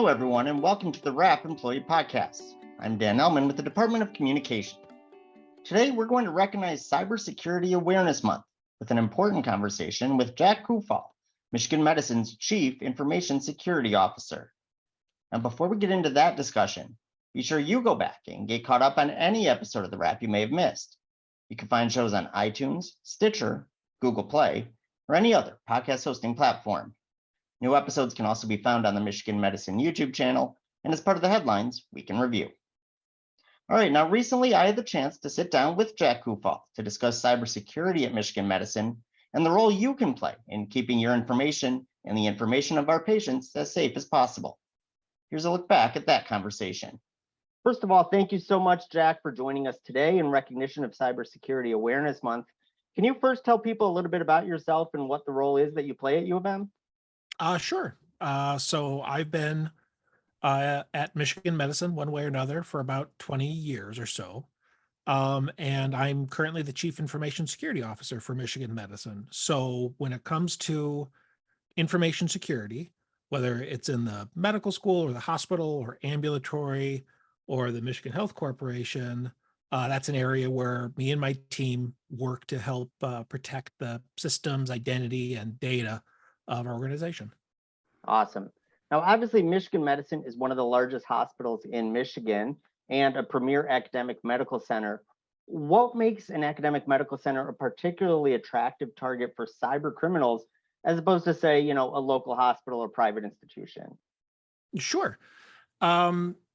Hello, everyone, and welcome to the WRAP Employee Podcast. I'm Dan Ellman with the Department of Communication. Today, we're going to recognize Cybersecurity Awareness Month with an important conversation with Jack Kufal, Michigan Medicine's Chief Information Security Officer. Now, before we get into that discussion, be sure you go back and get caught up on any episode of the WRAP you may have missed. You can find shows on iTunes, Stitcher, Google Play, or any other podcast hosting platform. New episodes can also be found on the Michigan Medicine YouTube channel, and as part of the Headlines Week in Review. All right, now recently I had the chance to sit down with Jack Kufal to discuss cybersecurity at Michigan Medicine and the role you can play in keeping your information and the information of our patients as safe as possible. Here's a look back at that conversation. First of all, thank you so much, Jack, for joining us today in recognition of Cybersecurity Awareness Month. Can you first tell people a little bit about yourself and what the role is that you play at U of M? Sure. So I've been at Michigan Medicine one way or another for about 20 years or so. And I'm currently the Chief Information Security Officer for Michigan Medicine. So when it comes to information security, whether it's in the medical school or the hospital or ambulatory or the Michigan Health Corporation, that's an area where me and my team work to help protect the systems, identity, and data of our organization. Awesome. Now, obviously, Michigan Medicine is one of the largest hospitals in Michigan and a premier academic medical center. What makes an academic medical center a particularly attractive target for cyber criminals, as opposed to, say, a local hospital or private institution? Sure.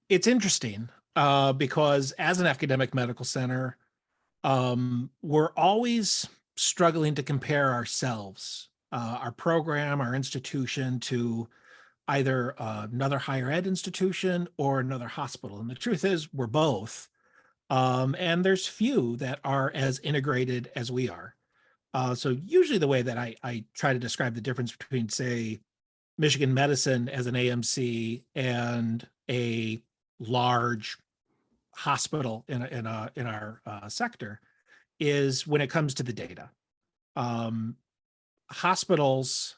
It's interesting because as an academic medical center, we're always struggling to compare ourselves, our program, our institution to either another higher ed institution or another hospital. And the truth is we're both. And there's few that are as integrated as we are. So usually the way that I try to describe the difference between, say, Michigan Medicine as an AMC and a large hospital in our sector is when it comes to the data. Hospitals,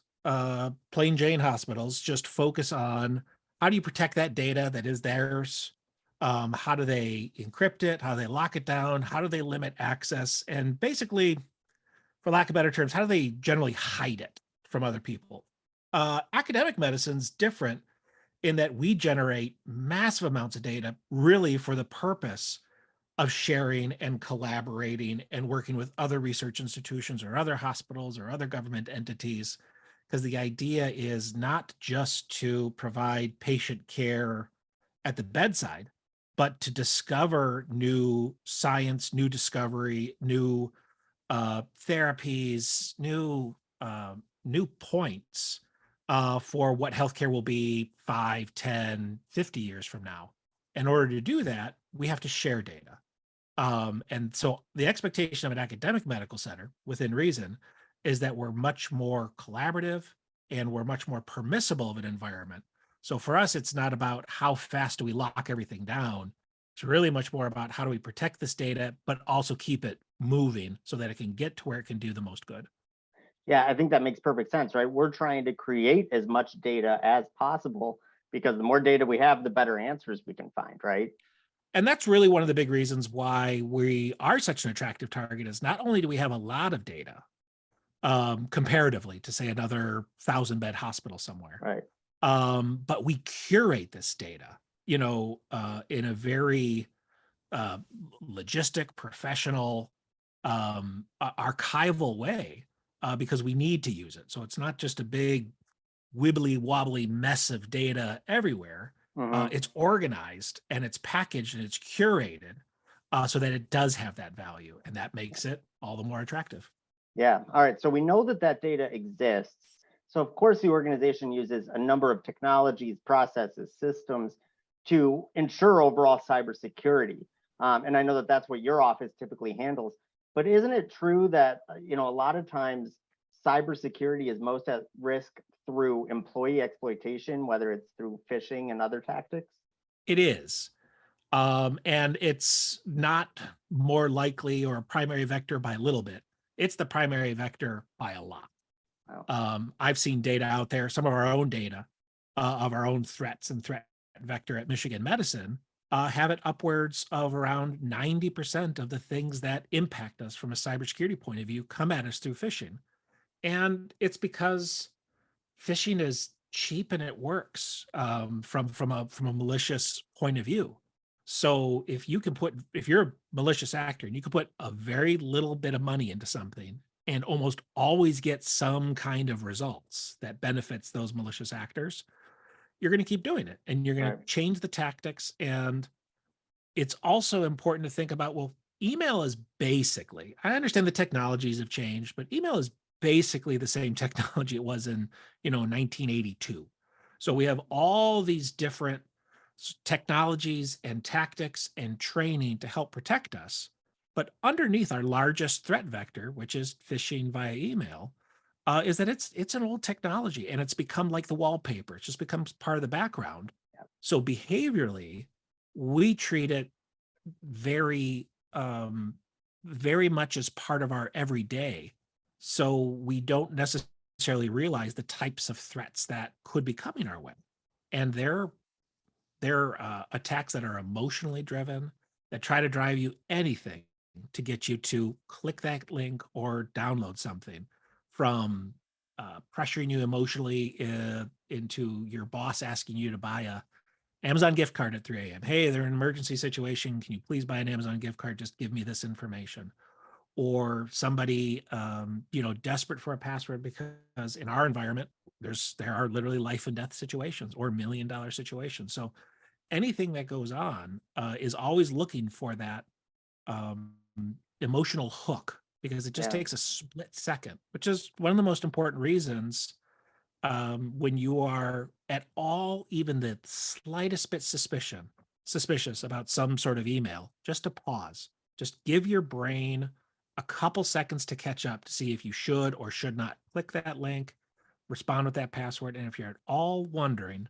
plain Jane hospitals, just focus on how do you protect that data that is theirs? How do they encrypt it? How do they lock it down? How do they limit access? And basically, for lack of better terms, how do they generally hide it from other people? Academic medicine's different in that we generate massive amounts of data really for the purpose of sharing and collaborating and working with other research institutions or other hospitals or other government entities, because the idea is not just to provide patient care at the bedside, but to discover new science, new discovery, new therapies, new points for what healthcare will be 5, 10, 50 years from now. In order to do that, we have to share data. And so the expectation of an academic medical center, within reason, is that we're much more collaborative and we're much more permissible of an environment. So for us, it's not about how fast do we lock everything down. It's really much more about how do we protect this data, but also keep it moving so that it can get to where it can do the most good. Yeah, I think that makes perfect sense, right? We're trying to create as much data as possible because the more data we have, the better answers we can find, right? And that's really one of the big reasons why we are such an attractive target is not only do we have a lot of data comparatively to, say, another 1,000-bed hospital somewhere, right? But we curate this data, in a very logistic, professional, archival way because we need to use it. So it's not just a big wibbly wobbly mess of data everywhere. It's organized and it's packaged and it's curated so that it does have that value, and that makes it all the more attractive. Yeah. All right. So we know that data exists. So of course, the organization uses a number of technologies, processes, systems to ensure overall cybersecurity. And I know that that's what your office typically handles. But isn't it true that a lot of times cybersecurity is most at risk through employee exploitation, whether it's through phishing and other tactics? It is. And it's not more likely or a primary vector by a little bit. It's the primary vector by a lot. Wow. I've seen data out there, some of our own data, of our own threats and threat vector at Michigan Medicine, have it upwards of around 90% of the things that impact us from a cybersecurity point of view come at us through phishing. And it's because phishing is cheap and it works, from a malicious point of view. So if you're a malicious actor and you can put a very little bit of money into something and almost always get some kind of results that benefits those malicious actors, you're going to keep doing it and you're going to Right. change the tactics. And it's also important to think about, well, email is basically, I understand the technologies have changed, but email is basically the same technology it was in, 1982. So we have all these different technologies and tactics and training to help protect us. But underneath our largest threat vector, which is phishing via email, is that it's an old technology and it's become like the wallpaper. It just becomes part of the background. So behaviorally, we treat it very very much as part of our everyday, so we don't necessarily realize the types of threats that could be coming our way. And they're attacks that are emotionally driven, that try to drive you anything to get you to click that link or download something, from pressuring you emotionally into your boss asking you to buy a Amazon gift card at 3 a.m. Hey, they're in an emergency situation. Can you please buy an Amazon gift card? Just give me this information. Or somebody, desperate for a password because in our environment, there are literally life and death situations or $1 million situations. So anything that goes on is always looking for that um, emotional hook, because it just Yeah. takes a split second, which is one of the most important reasons, when you are at all even the slightest bit suspicious about some sort of email, just to pause, just give your brain a couple seconds to catch up to see if you should or should not click that link, respond with that password. And if you're at all wondering,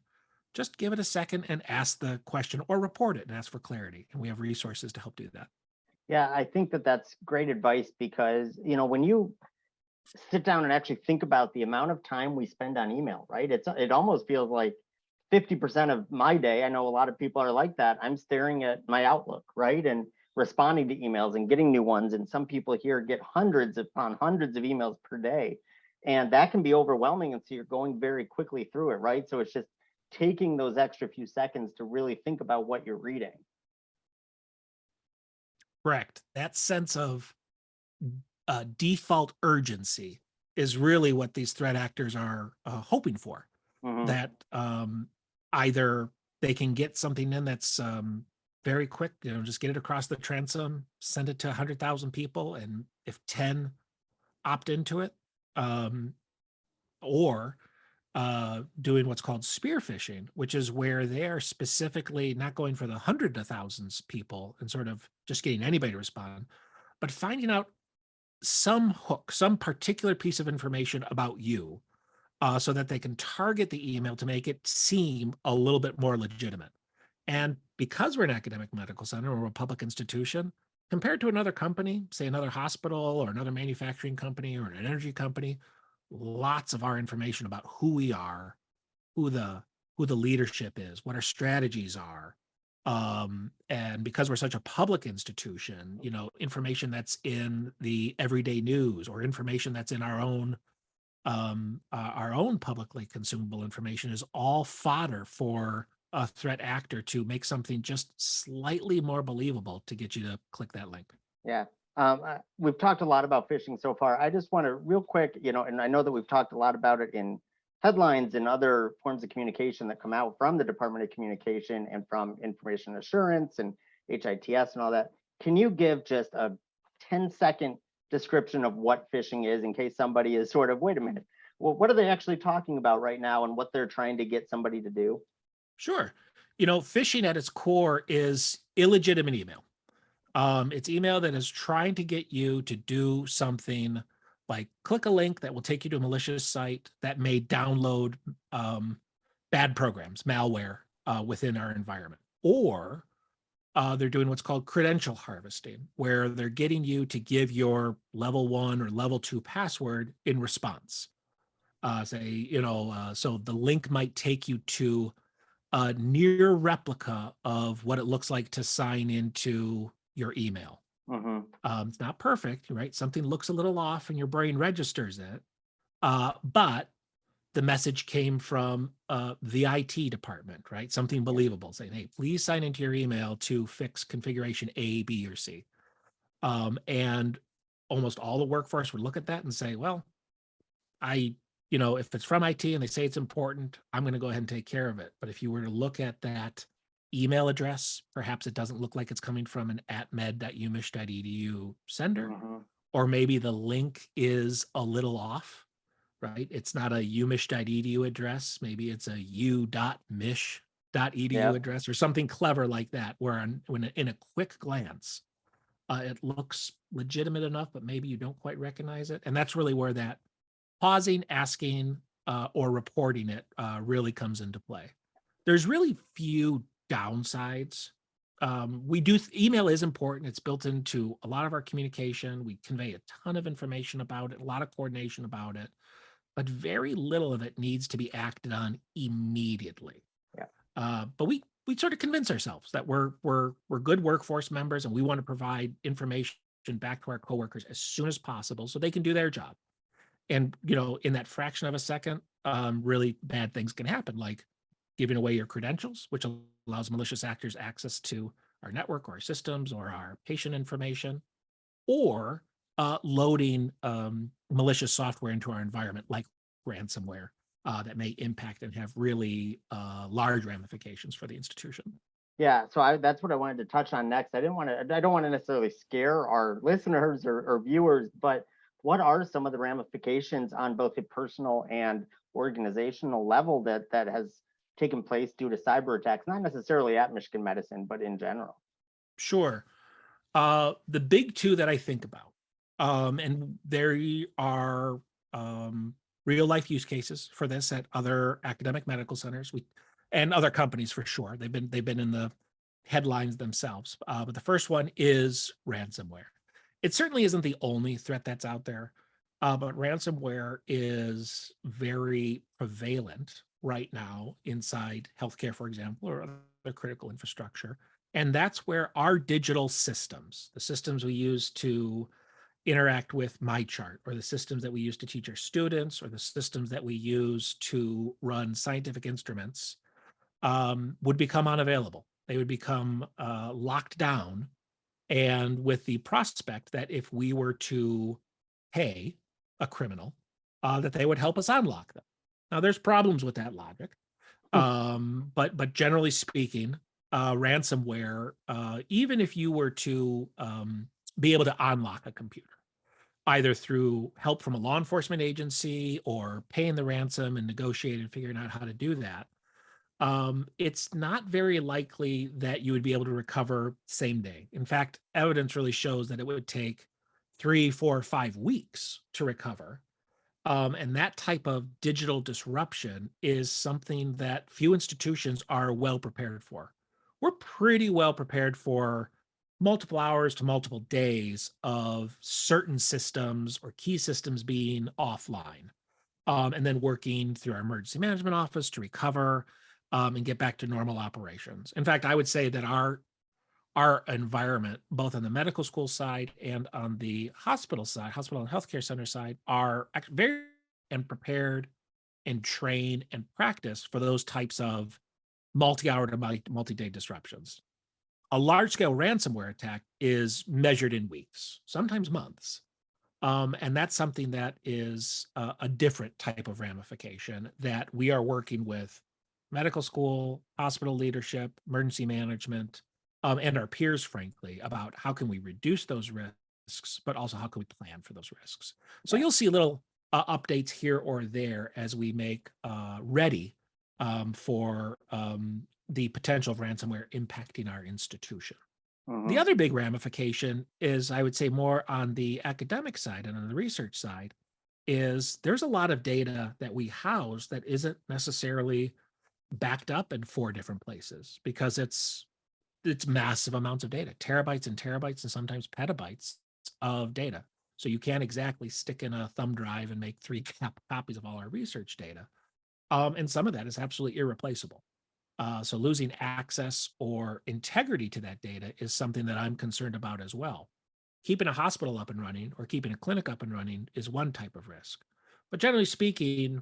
just give it a second and ask the question, or report it and ask for clarity. And we have resources to help do that. Yeah, I think that that's great advice because, when you sit down and actually think about the amount of time we spend on email, right? It almost feels like 50% of my day. I know a lot of people are like that. I'm staring at my Outlook, right? And responding to emails and getting new ones. And some people here get hundreds upon hundreds of emails per day. And that can be overwhelming. And so you're going very quickly through it, right? So it's just taking those extra few seconds to really think about what you're reading. Correct. That sense of default urgency is really what these threat actors are hoping for. Hmm. That either they can get something in that's very quick, just get it across the transom, send it to 100,000 people, and if 10 opt into it, um, or doing what's called spear phishing, which is where they are specifically not going for the hundred of thousands people and sort of just getting anybody to respond, but finding out some hook, some particular piece of information about you, so that they can target the email to make it seem a little bit more legitimate. And because we're an academic medical center or a public institution, compared to another company, say another hospital or another manufacturing company or an energy company, lots of our information about who we are, who the who the leadership is, what our strategies are. And because we're such a public institution, information that's in the everyday news or information that's in our own publicly consumable information is all fodder for a threat actor to make something just slightly more believable to get you to click that link. Yeah. We've talked a lot about phishing so far. I just want to real quick, and I know that we've talked a lot about it in headlines and other forms of communication that come out from the Department of Communication and from Information Assurance and HITS and all that. Can you give just a 10-second description of what phishing is in case somebody is sort of, wait a minute, well, what are they actually talking about right now and what they're trying to get somebody to do? Sure. Phishing at its core is illegitimate email. It's email that is trying to get you to do something like click a link that will take you to a malicious site that may download bad programs, malware, within our environment. Or they're doing what's called credential harvesting, where they're getting you to give your level 1 or level 2 password in response. So the link might take you to a near replica of what it looks like to sign into your email. It's not perfect, right? Something looks a little off and your brain registers it. But the message came from the IT department, right? Something believable saying, hey, please sign into your email to fix configuration A, B, or C. And almost all the workforce would look at that and say, well, if it's from IT and they say it's important, I'm going to go ahead and take care of it. But if you were to look at that email address, perhaps it doesn't look like it's coming from an @med.umich.edu sender, or maybe the link is a little off, right? It's not a umich.edu address. Maybe it's a u.mich.edu address or something clever like that, where in a quick glance, it looks legitimate enough, but maybe you don't quite recognize it. And that's really where that pausing, asking, or reporting it really comes into play. There's really few downsides. Email is important. It's built into a lot of our communication. We convey a ton of information about it, a lot of coordination about it, but very little of it needs to be acted on immediately. But we sort of convince ourselves that we're good workforce members and we want to provide information back to our coworkers as soon as possible so they can do their job. And, in that fraction of a second, really bad things can happen, like giving away your credentials, which allows malicious actors access to our network or our systems or our patient information, or loading malicious software into our environment, like ransomware, that may impact and have really large ramifications for the institution. Yeah, so that's what I wanted to touch on next. I don't want to necessarily scare our listeners or viewers, but what are some of the ramifications on both a personal and organizational level that has taken place due to cyber attacks, not necessarily at Michigan Medicine, but in general? Sure. The big two that I think about, and there are real life use cases for this at other academic medical centers and other companies for sure. They've been in the headlines themselves. But the first one is ransomware. It certainly isn't the only threat that's out there, but ransomware is very prevalent right now inside healthcare, for example, or other critical infrastructure. And that's where our digital systems, the systems we use to interact with MyChart, or the systems that we use to teach our students, or the systems that we use to run scientific instruments, would become unavailable. They would become locked down, and with the prospect that if we were to pay a criminal, that they would help us unlock them. Now, there's problems with that logic, but generally speaking, ransomware, even if you were to be able to unlock a computer, either through help from a law enforcement agency or paying the ransom and negotiating and figuring out how to do that, it's not very likely that you would be able to recover same day. In fact, evidence really shows that it would take 3, 4, 5 weeks to recover. And that type of digital disruption is something that few institutions are well prepared for. We're pretty well prepared for multiple hours to multiple days of certain systems or key systems being offline, and then working through our emergency management office to recover and get back to normal operations. In fact, I would say that our environment, both on the medical school side and on the hospital side, hospital and healthcare center side, are very and prepared and trained and practiced for those types of multi-hour to multi-day disruptions. A large-scale ransomware attack is measured in weeks, sometimes months. And that's something that is a different type of ramification that we are working with medical school, hospital leadership, emergency management, and our peers, frankly, about how can we reduce those risks, but also how can we plan for those risks. So you'll see little updates here or there as we make ready for the potential of ransomware impacting our institution. The other big ramification is, I would say, more on the academic side and on the research side, is there's a lot of data that we house that isn't necessarily backed up in 4 different places, because it's massive amounts of data, terabytes and terabytes and sometimes petabytes of data. So you can't exactly stick in a thumb drive and make three copies of all our research data. And some of that is absolutely irreplaceable. So losing access or integrity to that data is something that I'm concerned about as well. Keeping a hospital up and running or keeping a clinic up and running is one type of risk. But generally speaking,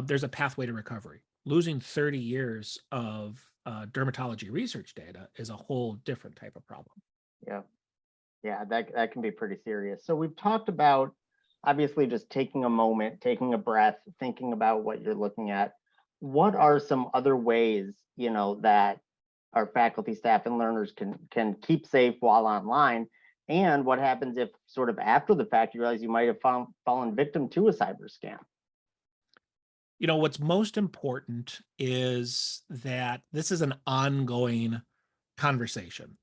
there's a pathway to recovery. Losing 30 years of dermatology research data is a whole different type of problem. Yeah. Yeah, that can be pretty serious. So we've talked about obviously just taking a moment, taking a breath, thinking about what you're looking at. What are some other ways, that our faculty, staff, and learners can keep safe while online? And what happens if sort of after the fact you realize you might have fallen victim to a cyber scam? What's most important is that this is an ongoing conversation.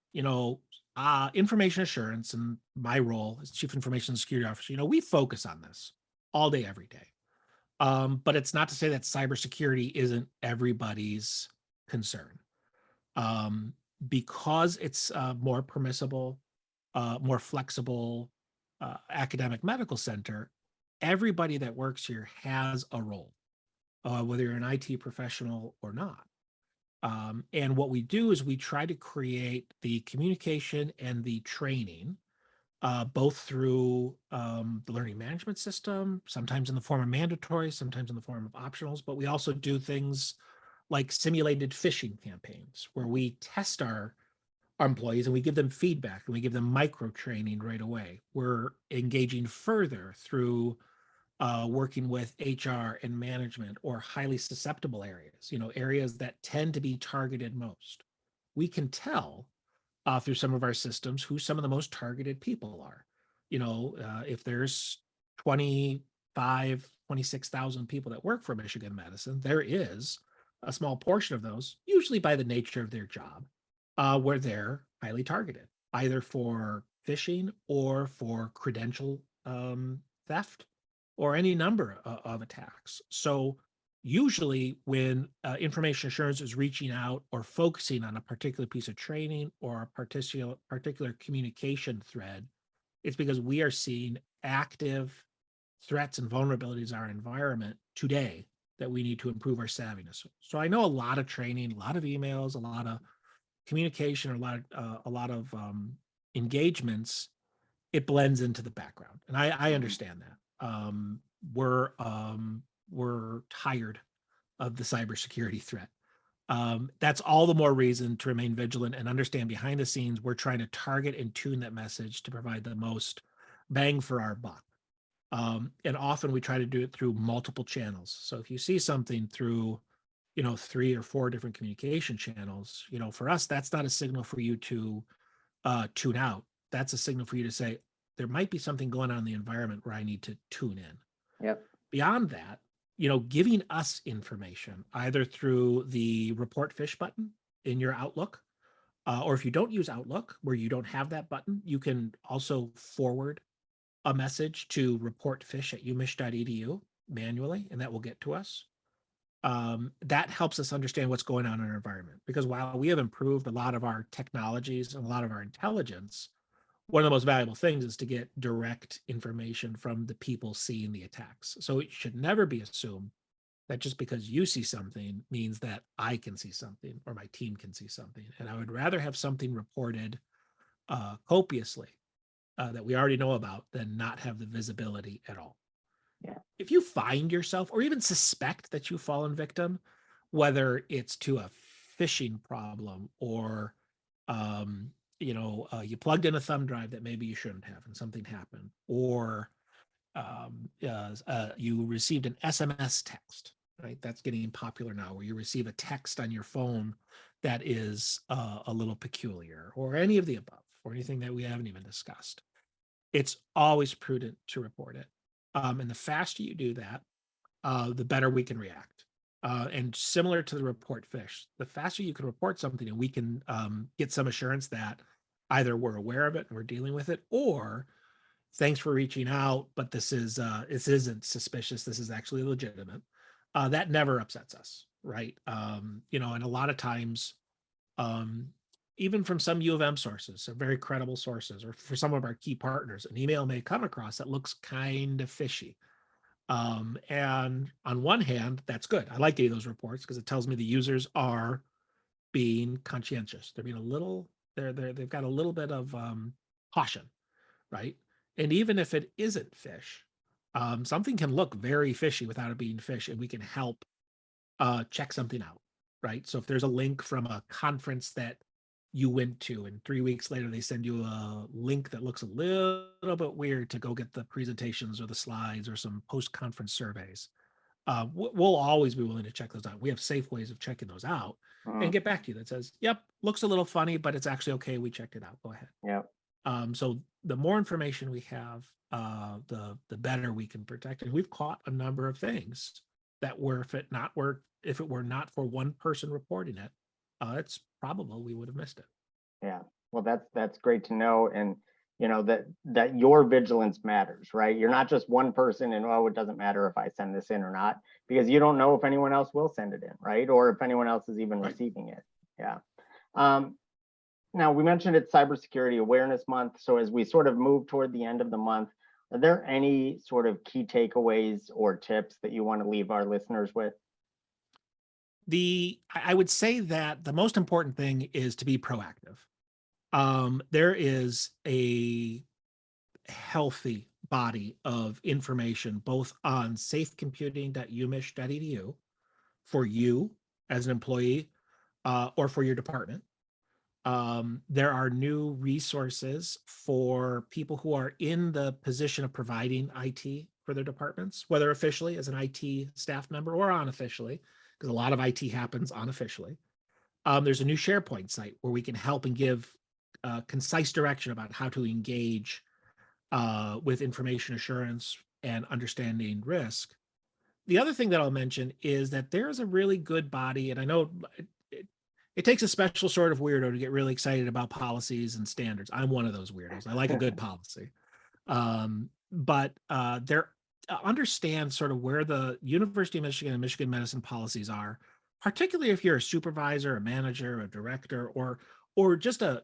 Information assurance and my role as Chief Information Security Officer, we focus on this all day, every day. But it's not to say that cybersecurity isn't everybody's concern. Because it's more permissible, more flexible academic medical center, everybody that works here has a role, whether you're an IT professional or not. And what we do is we try to create the communication and the training, both through the learning management system, sometimes in the form of mandatory, sometimes in the form of optionals, but we also do things like simulated phishing campaigns where we test our employees and we give them feedback and we give them micro training right away. We're engaging further through working with HR and management or highly susceptible areas, areas that tend to be targeted most. We can tell through some of our systems who some of the most targeted people are. If there's 26,000 people that work for Michigan Medicine, there is a small portion of those, usually by the nature of their job, where they're highly targeted, either for phishing or for credential theft or any number of attacks. So usually when information assurance is reaching out or focusing on a particular piece of training or a particular communication thread, it's because we are seeing active threats and vulnerabilities in our environment today that we need to improve our savviness. So I know a lot of training, a lot of emails, a lot of communication, or a lot of engagements. It blends into the background, and I understand that. We're tired of the cybersecurity threat. That's all the more reason to remain vigilant and understand behind the scenes we're trying to target and tune that message to provide the most bang for our buck. And often we try to do it through multiple channels. So if you see something through, 3 or 4 different communication channels, for us, that's not a signal for you to tune out. That's a signal for you to say, there might be something going on in the environment where I need to tune in. Yep. Beyond that, giving us information either through the report phish button in your Outlook, or if you don't use Outlook where you don't have that button, you can also forward a message to reportphish@umich.edu manually, and that will get to us. That helps us understand what's going on in our environment. Because while we have improved a lot of our technologies and a lot of our intelligence, one of the most valuable things is to get direct information from the people seeing the attacks. So it should never be assumed that just because you see something means that I can see something or my team can see something. And I would rather have something reported copiously that we already know about than not have the visibility at all. Yeah. If you find yourself or even suspect that you've fallen victim, whether it's to a phishing problem or you plugged in a thumb drive that maybe you shouldn't have and something happened, or you received an SMS text, right? That's getting popular now, where you receive a text on your phone that is a little peculiar, or any of the above, or anything that we haven't even discussed. It's always prudent to report it. And the faster you do that, the better we can react. And similar to the report phish, the faster you can report something and we can get some assurance that either we're aware of it and we're dealing with it, or thanks for reaching out, but this isn't suspicious. This is actually legitimate. That never upsets us, right? And a lot of times, even from some U of M sources, some very credible sources, or for some of our key partners, an email may come across that looks kind of fishy. And on one hand, that's good. I like getting those reports because it tells me the users are being conscientious. They're being a little, they've got a little bit of caution, right? And even if it isn't fish, something can look very fishy without it being fish, and we can help check something out, right? So if there's a link from a conference that you went to, and 3 weeks later they send you a link that looks a little bit weird to go get the presentations or the slides or some post-conference surveys, we'll always be willing to check those out. We have safe ways of checking those out and get back to you that says, yep, looks a little funny, but it's actually okay. We checked it out. Go ahead. Yep. So the more information we have, the better we can protect. And we've caught a number of things that were, if it were not for one person reporting it, it's probable we would have missed it. Yeah. Well, that's great to know. And that your vigilance matters, right? You're not just one person and, oh, it doesn't matter if I send this in or not, because you don't know if anyone else will send it in, right? Or if anyone else is even receiving it. Yeah. Now, we mentioned it's Cybersecurity Awareness Month. So as we sort of move toward the end of the month, are there any sort of key takeaways or tips that you want to leave our listeners with? I would say that the most important thing is to be proactive. There is a healthy body of information, both on safecomputing.umich.edu for you as an employee or for your department. There are new resources for people who are in the position of providing IT for their departments, whether officially as an IT staff member or unofficially, because a lot of IT happens unofficially. There's a new SharePoint site where we can help and give concise direction about how to engage with information assurance and understanding risk. The other thing that I'll mention is that there's a really good body, and I know it takes a special sort of weirdo to get really excited about policies and standards. I'm one of those weirdos. I like a good policy. But understand sort of where the University of Michigan and Michigan medicine policies are, particularly if you're a supervisor, a manager, a director, or just a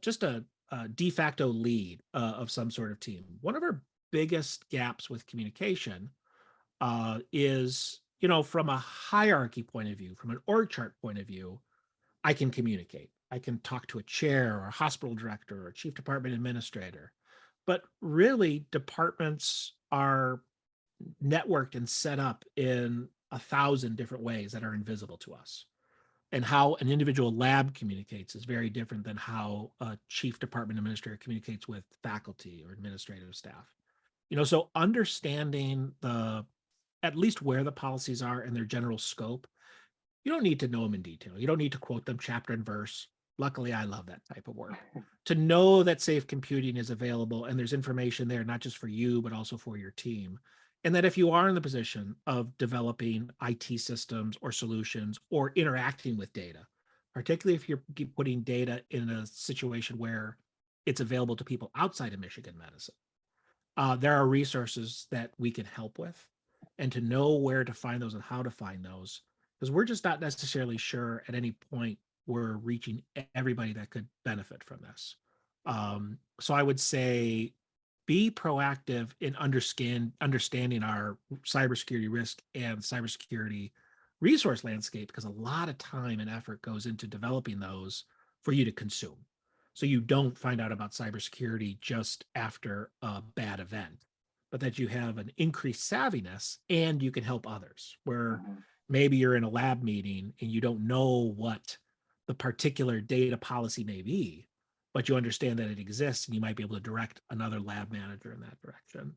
de facto lead of some sort of team. One of our biggest gaps with communication is, from a hierarchy point of view, from an org chart point of view, I can communicate. I can talk to a chair or a hospital director or a chief department administrator. But really, departments are networked and set up in 1,000 different ways that are invisible to us. And how an individual lab communicates is very different than how a chief department administrator communicates with faculty or administrative staff. So understanding at least where the policies are and their general scope. You don't need to know them in detail. You don't need to quote them chapter and verse. Luckily, I love that type of work. To know that safe computing is available and there's information there, not just for you, but also for your team. And that if you are in the position of developing IT systems or solutions or interacting with data, particularly if you're putting data in a situation where it's available to people outside of Michigan medicine, there are resources that we can help with, and to know where to find those and how to find those, because we're just not necessarily sure at any point we're reaching everybody that could benefit from this. So I would say be proactive in understanding our cybersecurity risk and cybersecurity resource landscape, because a lot of time and effort goes into developing those for you to consume. So you don't find out about cybersecurity just after a bad event, but that you have an increased savviness and you can help others, where maybe you're in a lab meeting and you don't know what the particular data policy may be, but you understand that it exists and you might be able to direct another lab manager in that direction.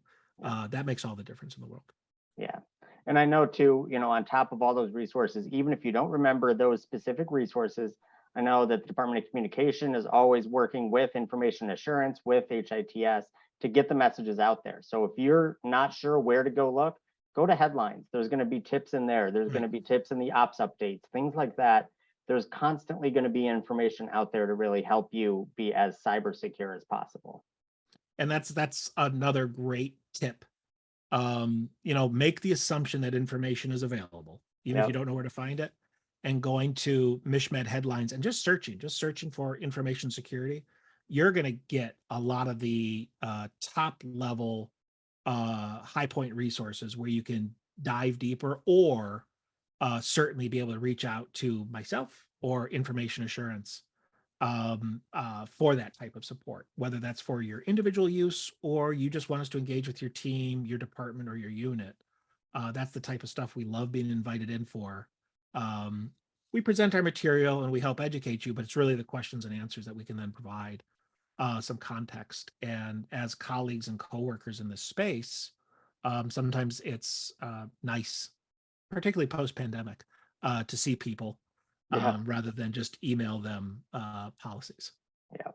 That makes all the difference in the world. Yeah. And I know too, on top of all those resources, even if you don't remember those specific resources, I know that the Department of Communication is always working with information assurance, with HITS, to get the messages out there. So if you're not sure where to go look, go to headlines. There's going to be tips in there. There's going to be tips in the ops updates, things like that. There's constantly going to be information out there to really help you be as cyber secure as possible. And that's another great tip. Make the assumption that information is available, even if you don't know where to find it. and going to MishMed headlines and just searching for information security, you're going to get a lot of the top level high point resources where you can dive deeper, or certainly be able to reach out to myself or information assurance for that type of support, whether that's for your individual use or you just want us to engage with your team, your department, or your unit. That's the type of stuff we love being invited in for. We present our material and we help educate you, but it's really the questions and answers that we can then provide some context. And as colleagues and coworkers in this space, sometimes it's nice, particularly post-pandemic, to see people rather than just email them policies. Yeah.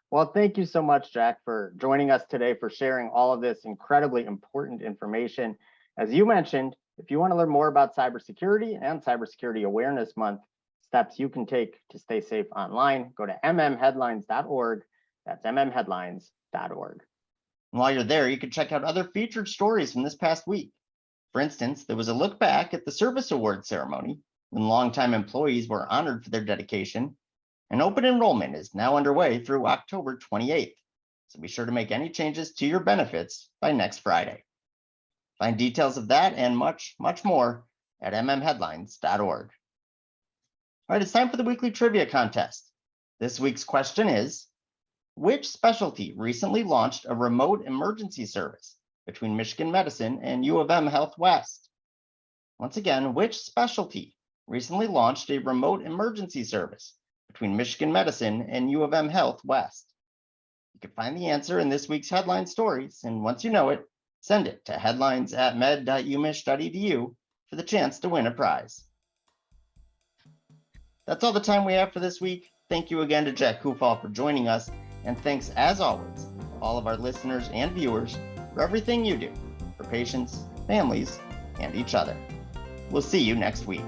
Well, thank you so much, Jack, for joining us today, for sharing all of this incredibly important information. As you mentioned, if you want to learn more about cybersecurity and Cybersecurity Awareness Month, steps you can take to stay safe online, go to mmheadlines.org. That's mmheadlines.org. And while you're there, you can check out other featured stories from this past week. For instance, there was a look back at the Service Award ceremony when longtime employees were honored for their dedication, and open enrollment is now underway through October 28th. So be sure to make any changes to your benefits by next Friday. Find details of that and much, much more at mmheadlines.org. All right, it's time for the weekly trivia contest. This week's question is, which specialty recently launched a remote emergency service between Michigan Medicine and U of M Health West? Once again, which specialty recently launched a remote emergency service between Michigan Medicine and U of M Health West? You can find the answer in this week's headline stories, and once you know it, send it to headlines@med.umich.edu for the chance to win a prize. That's all the time we have for this week. Thank you again to Jack Kufal for joining us, and thanks as always to all of our listeners and viewers for everything you do for patients, families, and each other. We'll see you next week.